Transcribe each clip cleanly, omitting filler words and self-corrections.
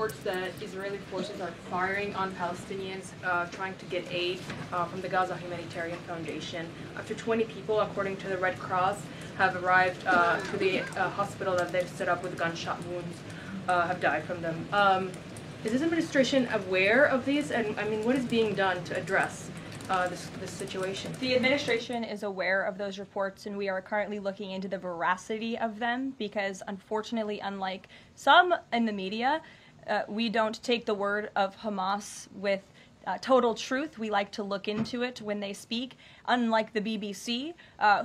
reports that Israeli forces are firing on Palestinians trying to get aid from the Gaza Humanitarian Foundation. Up to 20 people, according to the Red Cross, have arrived to the hospital that they've set up with gunshot wounds, have died from them. Is this administration aware of these? And I mean, what is being done to address this situation? The administration is aware of those reports, and we are currently looking into the veracity of them because, unfortunately, unlike some in the media, we don't take the word of Hamas with total truth. We like to look into it when they speak, unlike the BBC,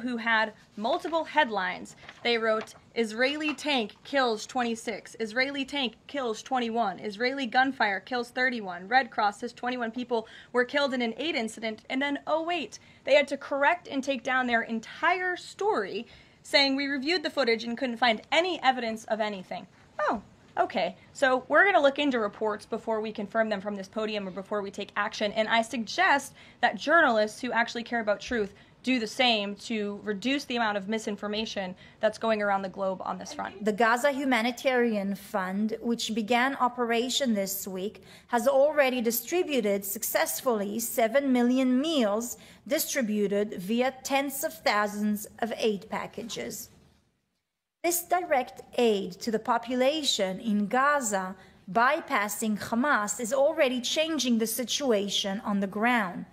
who had multiple headlines. They wrote, Israeli tank kills 26, Israeli tank kills 21, Israeli gunfire kills 31, Red Cross says 21 people were killed in an aid incident, and then, oh wait, they had to correct and take down their entire story, saying we reviewed the footage and couldn't find any evidence of anything. Oh, okay, so we're going to look into reports before we confirm them from this podium or before we take action, and I suggest that journalists who actually care about truth do the same to reduce the amount of misinformation that's going around the globe on this front. The Gaza Humanitarian Fund, which began operation this week, has already distributed successfully 7 million meals distributed via tens of thousands of aid packages. This direct aid to the population in Gaza, bypassing Hamas, is already changing the situation on the ground,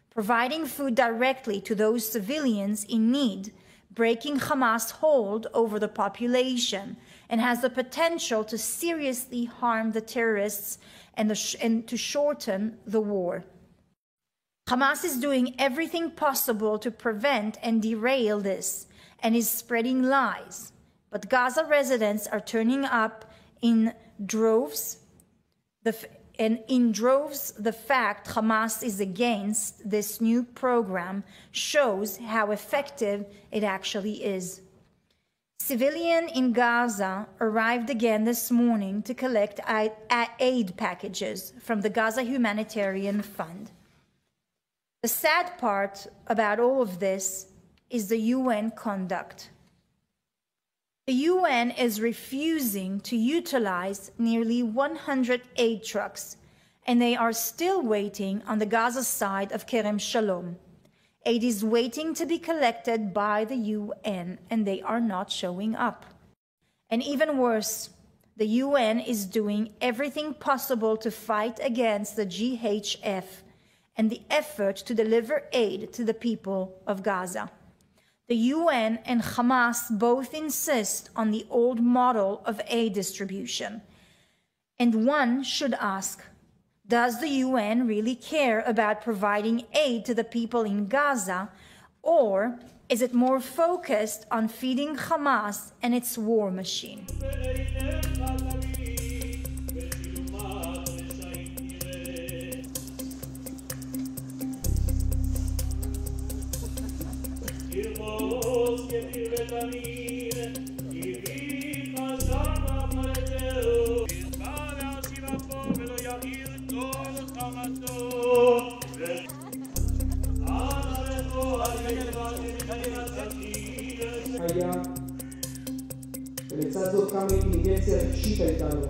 providing food directly to those civilians in need, breaking Hamas' hold over the population, and has the potential to seriously harm the terrorists and to shorten the war. Hamas is doing everything possible to prevent and derail this, and is spreading lies. But Gaza residents are turning up in droves. The fact Hamas is against this new program shows how effective it actually is. Civilians in Gaza arrived again this morning to collect aid packages from the Gaza Humanitarian Fund. The sad part about all of this is the UN conduct. The UN is refusing to utilize nearly 100 aid trucks, and they are still waiting on the Gaza side of Kerem Shalom. Aid is waiting to be collected by the UN, and they are not showing up. And even worse, the UN is doing everything possible to fight against the GHF and the effort to deliver aid to the people of Gaza. The UN and Hamas both insist on the old model of aid distribution. And one should ask, does the UN really care about providing aid to the people in Gaza, or is it more focused on feeding Hamas and its war machine? היה, ולצד זאת כמה אינטליגנציה רגשית הייתה לו.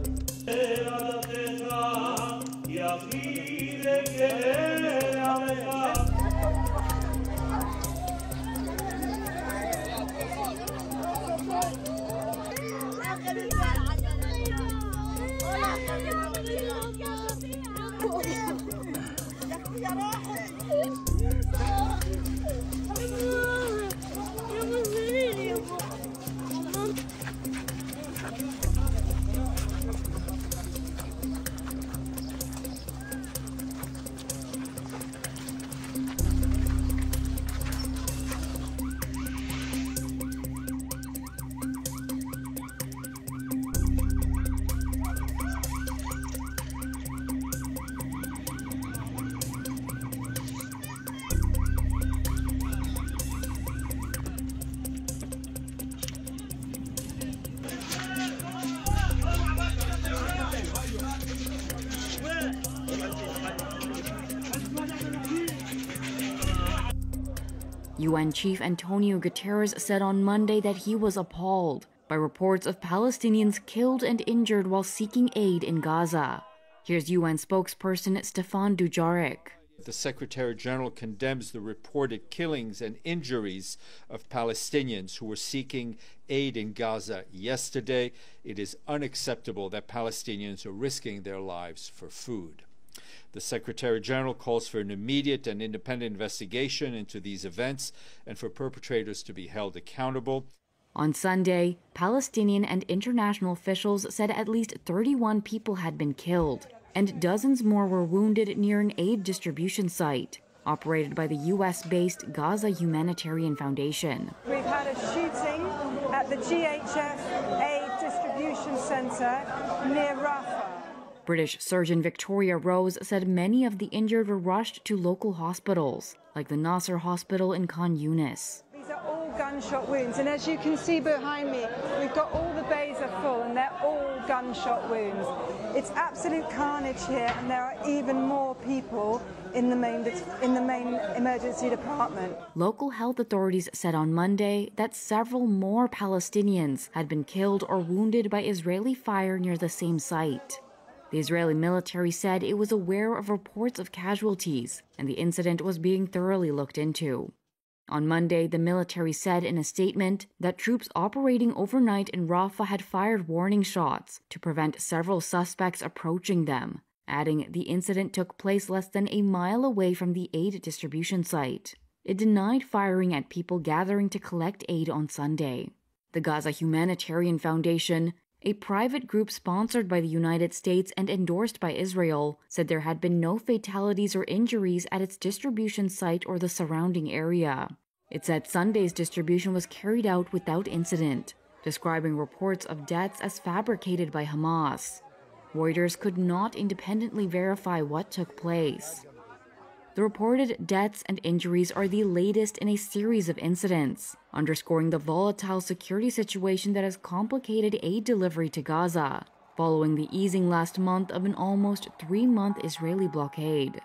UN Chief Antonio Guterres said on Monday that he was appalled by reports of Palestinians killed and injured while seeking aid in Gaza. Here's UN spokesperson Stefan Dujarric. The Secretary General condemns the reported killings and injuries of Palestinians who were seeking aid in Gaza yesterday. It is unacceptable that Palestinians are risking their lives for food. The Secretary General calls for an immediate and independent investigation into these events and for perpetrators to be held accountable. On Sunday, Palestinian and international officials said at least 31 people had been killed, and dozens more were wounded near an aid distribution site operated by the U.S.-based Gaza Humanitarian Foundation. We've had a shooting at the GHF Aid Distribution Centre near Rafah. British surgeon Victoria Rose said many of the injured were rushed to local hospitals, like the Nasser Hospital in Khan Yunis. These are all gunshot wounds, and as you can see behind me, we've got all the bays are full, and they're all gunshot wounds. It's absolute carnage here, and there are even more people in the main emergency department. Local health authorities said on Monday that several more Palestinians had been killed or wounded by Israeli fire near the same site. The Israeli military said it was aware of reports of casualties, and the incident was being thoroughly looked into. On Monday, the military said in a statement that troops operating overnight in Rafah had fired warning shots to prevent several suspects approaching them, adding the incident took place less than a mile away from the aid distribution site. It denied firing at people gathering to collect aid on Sunday. The Gaza Humanitarian Foundation, a private group sponsored by the United States and endorsed by Israel, said there had been no fatalities or injuries at its distribution site or the surrounding area. It said Sunday's distribution was carried out without incident, describing reports of deaths as fabricated by Hamas. Reuters could not independently verify what took place. The reported deaths and injuries are the latest in a series of incidents, underscoring the volatile security situation that has complicated aid delivery to Gaza, following the easing last month of an almost 3-month Israeli blockade.